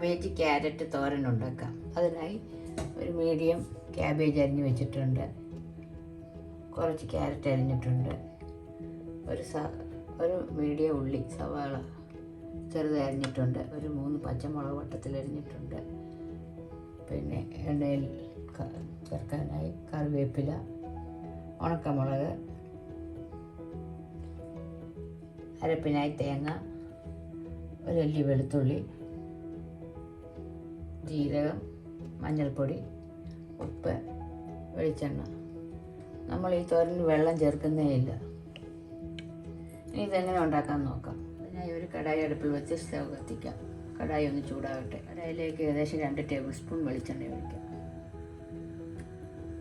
Cabbage carrot തോരൻ ഉണ്ടാക്കാം. അതിനായി ഒരു മീഡിയം ക്യാബേജ് അരിഞ്ഞ് വെച്ചിട്ടുണ്ട്, കുറച്ച് ക്യാരറ്റ് അരിഞ്ഞിട്ടുണ്ട്, ഒരു മീഡിയം ഉള്ളി സവാള ചെറുതായി അരിഞ്ഞിട്ടുണ്ട്, ഒരു 3 പച്ചമുളക് വട്ടത്തിൽ അരിഞ്ഞിട്ടുണ്ട്, പിന്നെ എണ്ണയിൽ ചേർക്കാനായി കറിവേപ്പില, ഉണക്കമുളക്, അരപ്പിനായി തേങ്ങ, ഒരു അല്ലി വെളുത്തുള്ളി, ജീരകം, മഞ്ഞൾപ്പൊടി, ഉപ്പ്, വെളിച്ചെണ്ണ. നമ്മൾ ഈ തോരന് വെള്ളം ചേർക്കുന്നേ ഇല്ല. ഇനി ഇതെങ്ങനെ ഉണ്ടാക്കാൻ നോക്കാം. അതിനായി ഒരു കടായി അടുപ്പിൽ വെച്ച് സ്റ്റവ് കത്തിക്കാം. കടായി ഒന്ന് ചൂടാകട്ടെ. കടായിലേക്ക് ഏകദേശം 2 ടേബിൾ സ്പൂൺ വെളിച്ചെണ്ണ ഒഴിക്കാം.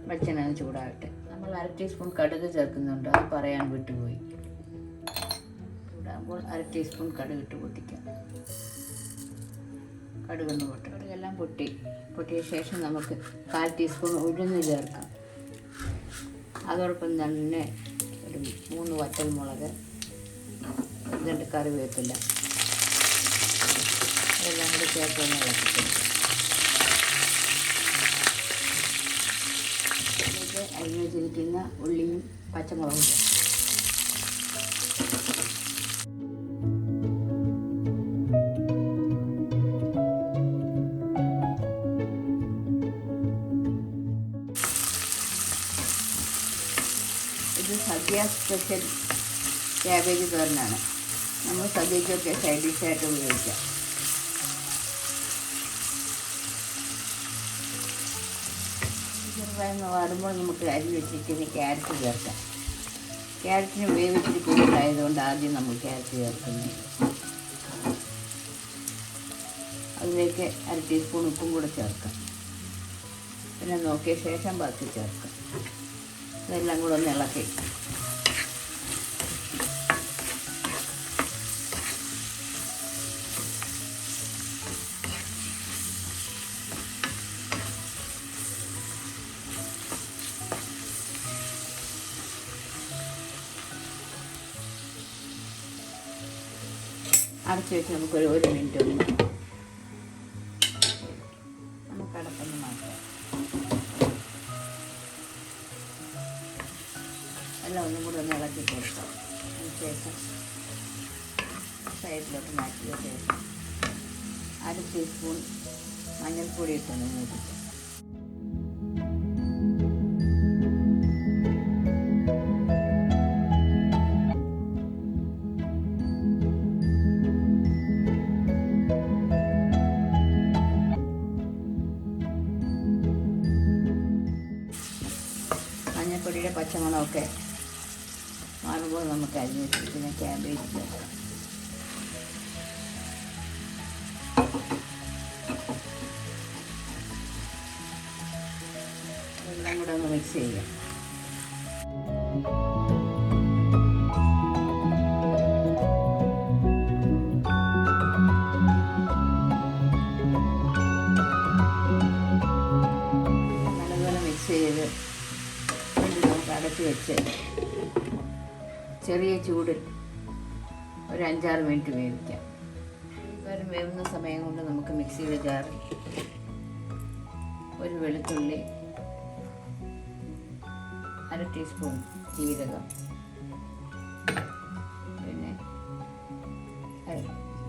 വെളിച്ചെണ്ണ ഒന്ന് ചൂടാകട്ടെ. നമ്മൾ 1/2 ടീസ്പൂൺ കടുക് ചേർക്കുന്നുണ്ട്, അത് പറയാൻ വിട്ടുപോയി. ചൂടാകുമ്പോൾ 1/2 ടീസ്പൂൺ കടുക് ഇട്ട് പൊട്ടിക്കാം. കടുകൊന്ന് പൊട്ടും. കടുകെല്ലാം പൊട്ടിയ ശേഷം നമുക്ക് 1/4 ടീസ്പൂൺ ഉഴുന്ന് ചേർക്കാം. അതോടൊപ്പം തന്നെ ഒരു 3 വറ്റൽമുളക്, 2 കറിവേപ്പില, അതെല്ലാം കൂടി ചേർത്തൊന്ന് ഇളക്കിട്ടുണ്ട്. അതിലേക്ക് അരിഞ്ഞ് വെച്ചിരിക്കുന്ന ഉള്ളിയും പച്ചമുളകും ചേർക്കാം. ഇത് സദ്യ സ്പെഷ്യൽ ക്യാബേജ് തോരനാണ്. നമ്മൾ സദ്യക്കൊക്കെ സൈഡ് ഡിഷായിട്ട് ഉപയോഗിക്കാം. ചെറുതായി വാടുമ്പോൾ നമുക്ക് അരിഞ്ഞ് വെച്ചിരിക്കുന്ന ക്യാരറ്റ് ചേർക്കാം. ക്യാരറ്റിന് വേവിച്ചിട്ട് കൂടുതലായതുകൊണ്ട് ആദ്യം നമ്മൾ ക്യാരറ്റ് ചേർക്കുന്നു. അതിലേക്ക് 1/2 ടീസ്പൂൺ ഉപ്പും കൂടെ ചേർക്കാം. പിന്നെ നോക്കിയ ശേഷം ബാക്കി ചേർക്കാം. ഇതെല്ലാം കൂടെ ഒന്ന് ഇളക്കി അടച്ചു വെച്ച് നമുക്കൊരു 1 മിനിറ്റ് ഒന്ന് നമുക്ക് അടപ്പൊന്ന് മാറ്റാം. എല്ലാം ഒന്നും കൂടെ ഒന്ന് ഇളക്കി കൊടുക്കാം. അതിനുശേഷം സൈഡിലോട്ട് മാറ്റിയ ശേഷം 1/2 ടീസ്പൂൺ മഞ്ഞൾപ്പൊടി ഇട്ടൊന്ന് മൂപ്പിക്കാം. മഞ്ഞൾപ്പൊടിയുടെ പച്ചമണമൊക്കെ മാറുമ്പോൾ നമുക്ക് അരിഞ്ഞ് വെച്ചിരിക്കുന്ന ക്യാബേജ് ചേർക്കാം. എല്ലാം കൂടെ ഒന്ന് മിക്സ് ചെയ്യാം. നല്ലപോലെ മിക്സ് ചെയ്ത് നമുക്ക് അടച്ച് വെച്ച് ചെറിയ ചൂടിൽ ഒരു 5-6 മിനിറ്റ് വേവിക്കാം. തോരൻ വേവുന്ന സമയം കൊണ്ട് നമുക്ക് മിക്സിയുടെ ജാറിൽ ഒരു വെളുത്തുള്ളി, 1/2 ടീസ്പൂൺ ജീരകം, പിന്നെ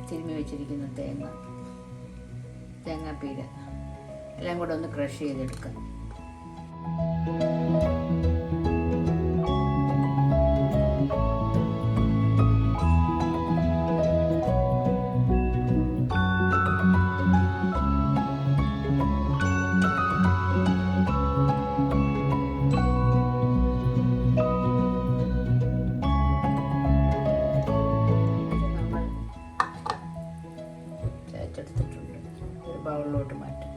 തിരുമ്മി വെച്ചിരിക്കുന്ന തേങ്ങാപ്പീര എല്ലാം കൂടെ ഒന്ന് ക്രഷ് ചെയ്തെടുക്കാം. എടുത്തിട്ടുണ്ട്, ഒരു ബൗളിലോട്ട് മാറ്റാം.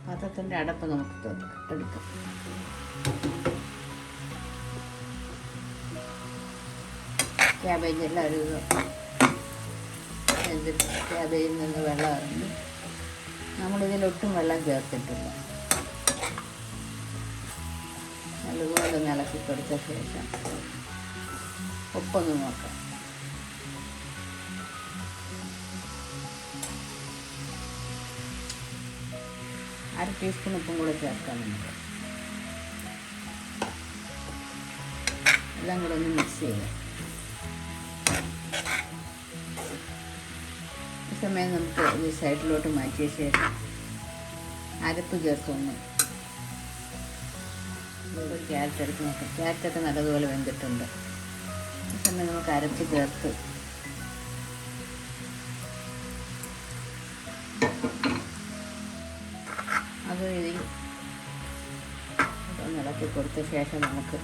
പാത്രത്തിൻ്റെ അടപ്പ് നമുക്ക് എടുക്കാം. ക്യാബേജ് എല്ലാം ഒരു ക്യാബേജിൽ നിന്ന് വെള്ളം ഇറങ്ങി. നമ്മളിതിലൊട്ടും വെള്ളം ചേർത്തിട്ടില്ല. നല്ലതുപോലെ ഇളക്കി കൊടുത്ത ശേഷം ഉപ്പൊന്ന് നോക്കാം. അര ടീസ്പൂൺ ഉപ്പും കൂടെ ചേർക്കാം. നമുക്ക് എല്ലാം കൂടെ ഒന്ന് മിക്സ് ചെയ്യാം. ഈ സമയം നമുക്ക് ഈ സൈഡിലോട്ട് മാറ്റിയ ശേഷം അരപ്പ് ചേർത്തൊന്ന് ഒരു ക്യാരറ്റ് എടുത്ത് നോക്കാം. ക്യാരറ്റൊക്കെ നല്ലതുപോലെ വെന്തിട്ടുണ്ട്. ഈ സമയം നമുക്ക് അരപ്പ് ചേർത്ത് അത് ഒന്ന് ഇളക്കി കൊടുത്ത ശേഷം നമുക്ക്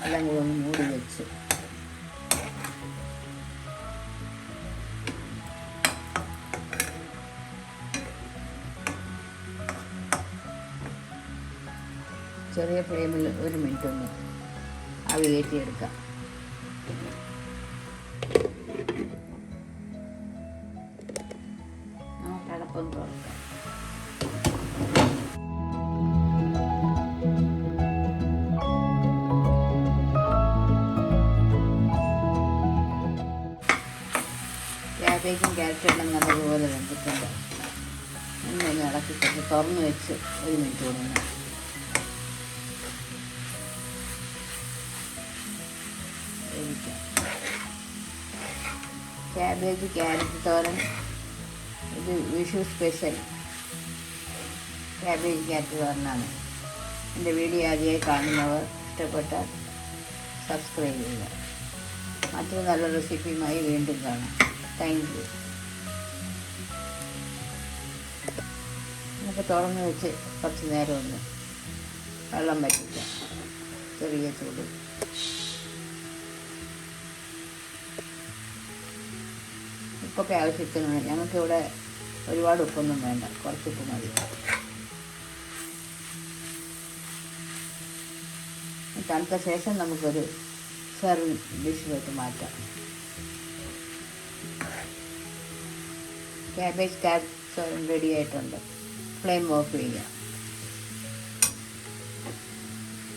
എല്ലാം കൂടെ ഒന്ന് മൂടി വെച്ച് ചെറിയ ഫ്ലെയിമിൽ 1 മിനിറ്റ് ഒന്ന് ആവി കയറ്റിയെടുക്കാം. നമുക്ക് അടപ്പൊന്ന് തുറക്കാം. ക്യാബേജും ക്യാരറ്റും എല്ലാം നല്ലതുപോലെ വെന്തിട്ടുണ്ട്. ഒന്ന് ഇളക്കിക്കൊണ്ട് തുറന്ന് വെച്ച് 1 മിനിറ്റ് കൊടുക്കണം. ക്യാബേജ് ക്യാരറ്റ് തോരൻ ഇത് വിഷു സ്പെഷ്യൽ ക്യാബേജ് ക്യാരറ്റ് തോരനാണ്. എൻ്റെ വീഡിയോ ആദ്യമായി കാണുന്നവർ ഇഷ്ടപ്പെട്ടാൽ സബ്സ്ക്രൈബ് ചെയ്യുക. മറ്റൊരു നല്ല റെസിപ്പിയുമായി വീണ്ടും കാണാം. Thank you. നമുക്ക് തുറന്ന് വെച്ച് കുറച്ച് നേരം ഒന്ന് വെള്ളം വറ്റിക്കാം. ചെറിയ ചൂട്. ഉപ്പൊക്കെ ആവശ്യത്തിന്. ഞങ്ങൾക്കിവിടെ ഒരുപാട് ഉപ്പൊന്നും വേണ്ട, കുറച്ച് ഉപ്പ് മതി. തണുത്ത ശേഷം നമുക്കൊരു സെർവിങ് ഡിഷിലോട്ട് മാറ്റാം. ക്യാബേജ് ക്യാരറ്റ് റെഡി ആയിട്ടുണ്ട്. ഫ്ലെയിം ഓഫ് ചെയ്യാം.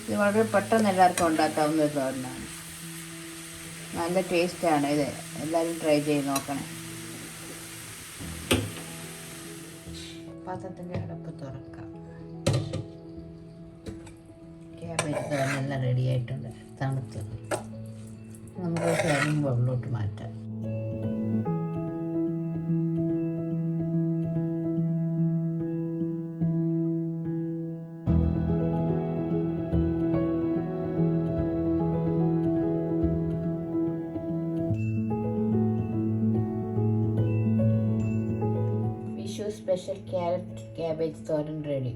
ഇത് വളരെ പെട്ടെന്ന് എല്ലാവർക്കും ഉണ്ടാക്കാവുന്ന ഒരു തോരനാണ്. നല്ല ടേസ്റ്റാണ് ഇത്. എല്ലാവരും ട്രൈ ചെയ്ത് നോക്കണേ. പാത്രത്തിൻ്റെ അടപ്പ് തുറക്കാം. ക്യാബേജ് തോരനെല്ലാം റെഡി ആയിട്ടുണ്ട്. തണുത്ത് നമുക്ക് സെർവിങ് ബൗളിലോട്ട് മാറ്റാം. വിഷു സ്പെഷ്യൽ ക്യാരറ്റ് ക്യാബേജ് തോരൻ റെഡി.